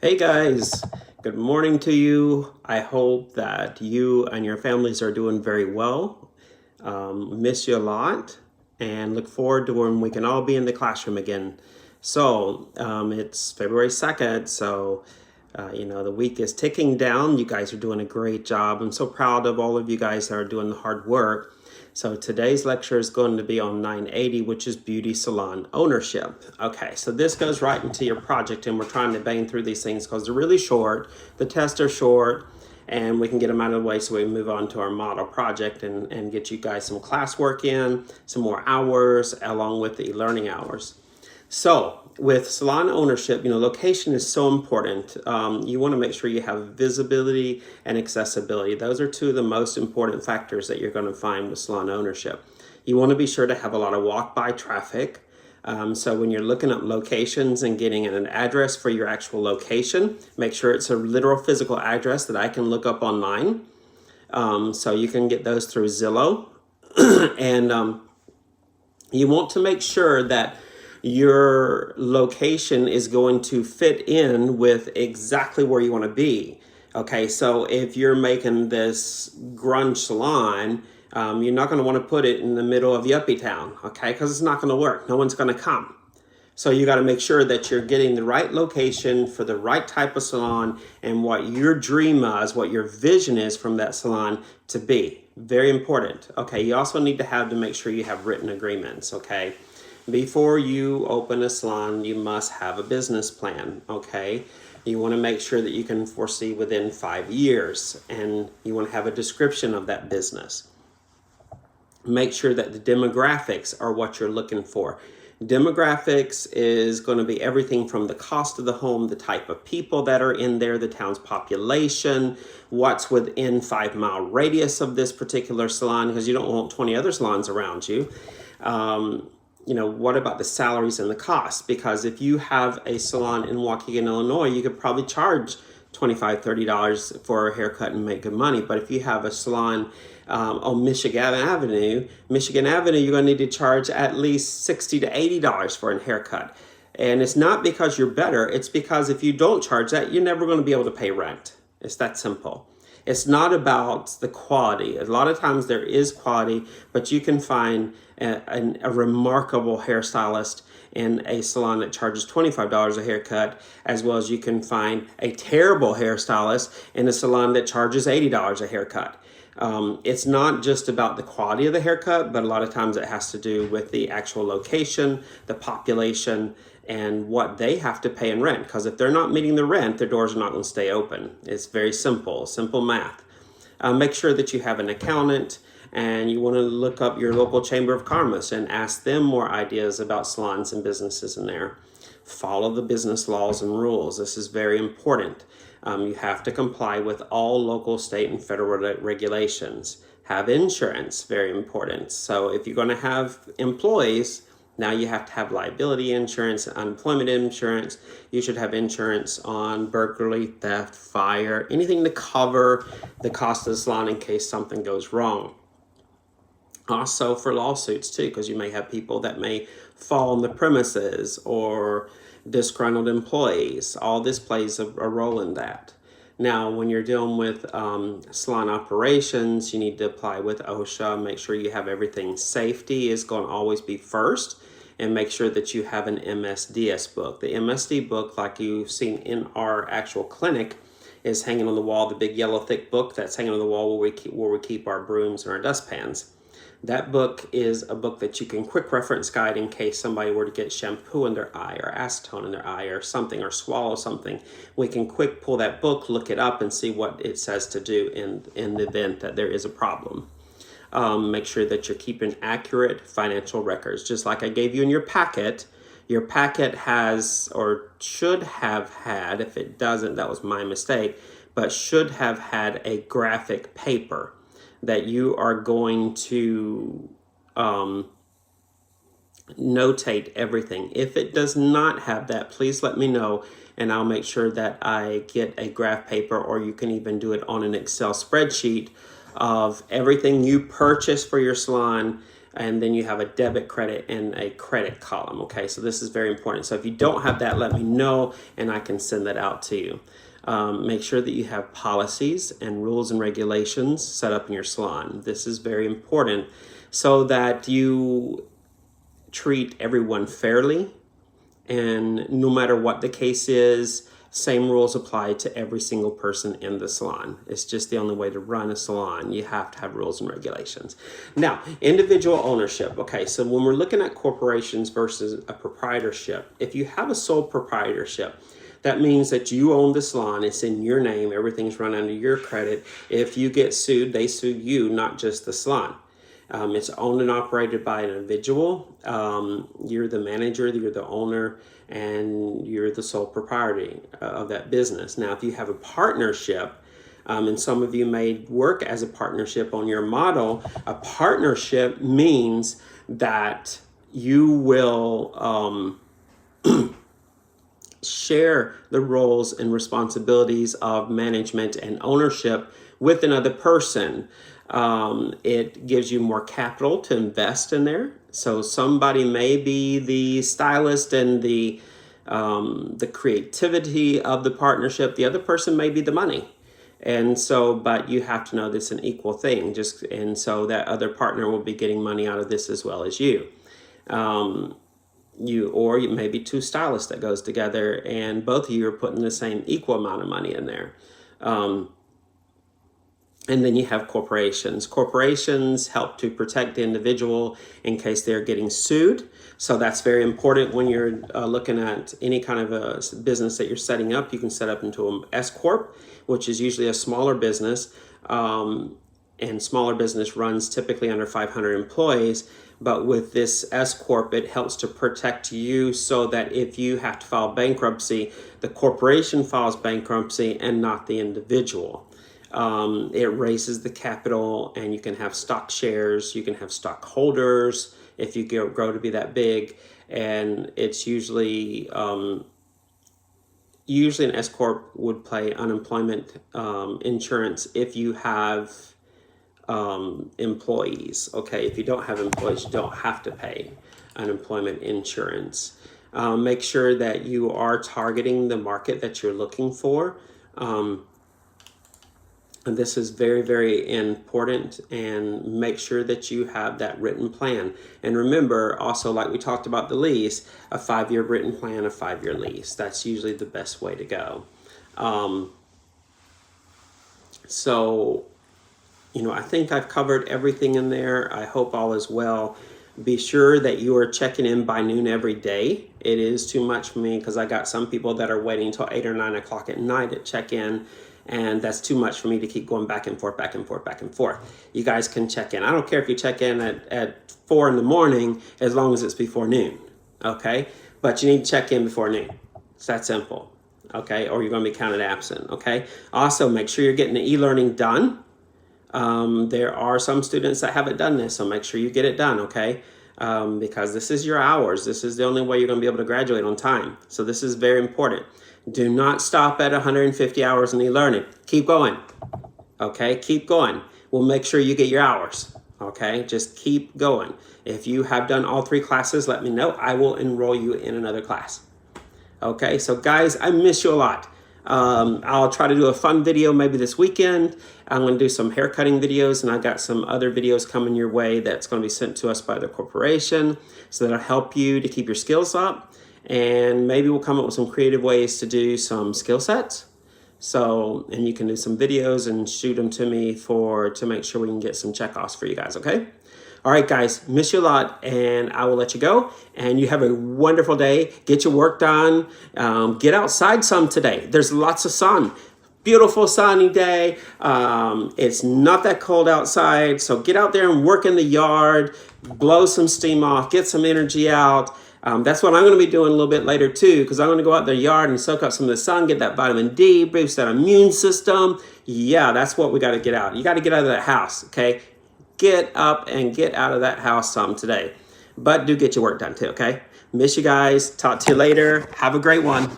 Hey guys, good morning to you. I hope that you and your families are doing very well. Miss you a lot and look forward to when we can all be in the classroom again. It's February 2nd, the week is ticking down. You guys are doing a great job. I'm so proud of all of you guys that are doing the hard work. So today's lecture is going to be on 980, which is beauty salon ownership. Okay, so this goes right into your project, and we're trying to bang through these things because they're really short. The tests are short, and we can get them out of the way so we move on to our model project and get you guys some classwork in, some more hours, along with the learning hours. So with salon ownership, location is so important. You want to make sure you have visibility and accessibility. Those are two of the most important factors that you're going to find with salon ownership. You want to be sure to have a lot of walk-by traffic. So when you're looking up locations and getting an address for your actual location, make sure it's a literal physical address that I can look up online. So you can get those through Zillow. and you want to make sure that your location is going to fit in with exactly where you want to be. Okay, so if you're making this grunge salon, you're not going to want to put it in the middle of yuppie town, okay, because it's not going to work. No one's going to come. So you got to make sure that you're getting the right location for the right type of salon and what your dream is, what your vision is from that salon to be. Very important. Okay, you also need to make sure you have written agreements, okay? Before you open a salon, you must have a business plan, okay? You want to make sure that you can foresee within 5 years, and you want to have a description of that business. Make sure that the demographics are what you're looking for. Demographics is going to be everything from the cost of the home, the type of people that are in there, the town's population, what's within 5-mile radius of this particular salon, because you don't want 20 other salons around you. What about the salaries and the costs? Because if you have a salon in Waukegan, Illinois, you could probably charge $25, $30 for a haircut and make good money. But if you have a salon on Michigan Avenue, you're going to need to charge at least $60 to $80 for a haircut. And it's not because you're better. It's because if you don't charge that, you're never going to be able to pay rent. It's that simple. It's not about the quality. A lot of times there is quality, but you can find a remarkable hairstylist in a salon that charges $25 a haircut, as well as you can find a terrible hairstylist in a salon that charges $80 a haircut. It's not just about the quality of the haircut, but a lot of times it has to do with the actual location, the population, and what they have to pay in rent. Because if they're not meeting the rent, their doors are not going to stay open. It's very simple math. Make sure that you have an accountant, and you want to look up your local chamber of commerce and ask them more ideas about salons and businesses in there. Follow the business laws and rules. This is very important. You have to comply with all local, state, and federal regulations. Have insurance, very important. So if you're going to have employees, now you have to have liability insurance, unemployment insurance. You should have insurance on burglary, theft, fire, anything to cover the cost of the salon in case something goes wrong. Also for lawsuits too, because you may have people that may fall on the premises or disgruntled employees. All this plays a role in that. Now, when you're dealing with salon operations, you need to apply with OSHA. Make sure you have everything. Safety is going to always be first, and make sure that you have an MSDS book. The MSD book, like you've seen in our actual clinic, is hanging on the wall. The big yellow thick book that's hanging on the wall where we keep our brooms and our dustpans. That book is a book that you can quick reference guide in case somebody were to get shampoo in their eye or acetone in their eye or something, or swallow something. We can quick pull that book, look it up, and see what it says to do in the event that there is a problem. Make sure that you're keeping accurate financial records. Just like I gave you in your packet has, or should have had, if it doesn't, that was my mistake, but should have had a graphic paper that you are going to notate everything. If it does not have that, please let me know, and I'll make sure that I get a graph paper, or you can even do it on an Excel spreadsheet of everything you purchase for your salon, and then you have a debit, credit, and a credit column. Okay, so this is very important. So if you don't have that, let me know and I can send that out to you. Make sure that you have policies and rules and regulations set up in your salon. This is very important so that you treat everyone fairly, and no matter what the case is, same rules apply to every single person in the salon. It's just the only way to run a salon. You have to have rules and regulations. Now, individual ownership. Okay, so when we're looking at corporations versus a proprietorship, if you have a sole proprietorship, that means that you own the salon. It's in your name. Everything's run under your credit. If you get sued, they sue you, not just the salon. It's owned and operated by an individual. You're the manager, you're the owner, and you're the sole proprietor of that business. Now, if you have a partnership, and some of you may work as a partnership on your model, a partnership means that you will share the roles and responsibilities of management and ownership with another person. It gives you more capital to invest in there. So somebody may be the stylist and the creativity of the partnership. The other person may be the money. And so, but you have to know this is an equal thing. And so that other partner will be getting money out of this as well as you. You may be two stylists that goes together, and both of you are putting the same equal amount of money in there. And then you have corporations. Corporations help to protect the individual in case they're getting sued. So that's very important when you're looking at any kind of a business that you're setting up. You can set up into an S Corp, which is usually a smaller business. And smaller business runs typically under 500 employees. But with this S Corp, it helps to protect you so that if you have to file bankruptcy, the corporation files bankruptcy and not the individual. It raises the capital, and you can have stock shares, you can have stockholders if you grow to be that big, and it's usually an S Corp would pay unemployment insurance if you have employees. Okay, if you don't have employees, you don't have to pay unemployment insurance. Make sure that you are targeting the market that you're looking for. And this is very, very important, and make sure that you have that written plan. And remember also, like we talked about the lease, a 5-year written plan, a 5-year lease. That's usually the best way to go. So, I think I've covered everything in there. I hope all is well. Be sure that you are checking in by noon every day. It is too much for me because I got some people that are waiting until 8 or 9 o'clock at night to check in. And that's too much for me to keep going back and forth, back and forth, back and forth. You guys can check in. I don't care if you check in at 4 in the morning, as long as it's before noon, okay? But you need to check in before noon. It's that simple, okay? Or you're going to be counted absent, okay? Also, make sure you're getting the e-learning done. There are some students that haven't done this, so make sure you get it done, okay? Because this is your hours. This is the only way you're going to be able to graduate on time. So this is very important. Do not stop at 150 hours in e-learning. Keep going, okay? Keep going. We'll make sure you get your hours, okay? Just keep going. If you have done all 3 classes, let me know. I will enroll you in another class, okay? So guys, I miss you a lot. I'll try to do a fun video maybe this weekend. I'm going to do some haircutting videos, and I got some other videos coming your way that's going to be sent to us by the corporation. So that'll help you to keep your skills up. And maybe we'll come up with some creative ways to do some skill sets. So, and you can do some videos and shoot them to me to make sure we can get some checkoffs for you guys, okay? All right, guys, miss you a lot, and I will let you go. And you have a wonderful day. Get your work done. Get outside some today. There's lots of sun. Beautiful sunny day. It's not that cold outside, so get out there and work in the yard. Blow some steam off. Get some energy out. That's what I'm going to be doing a little bit later too, because I'm going to go out in the yard and soak up some of the sun, get that vitamin D, boost that immune system. Yeah, that's what we got to get out. You got to get out of that house, okay? Get up and get out of that house some today. But do get your work done too, okay? Miss you guys. Talk to you later. Have a great one.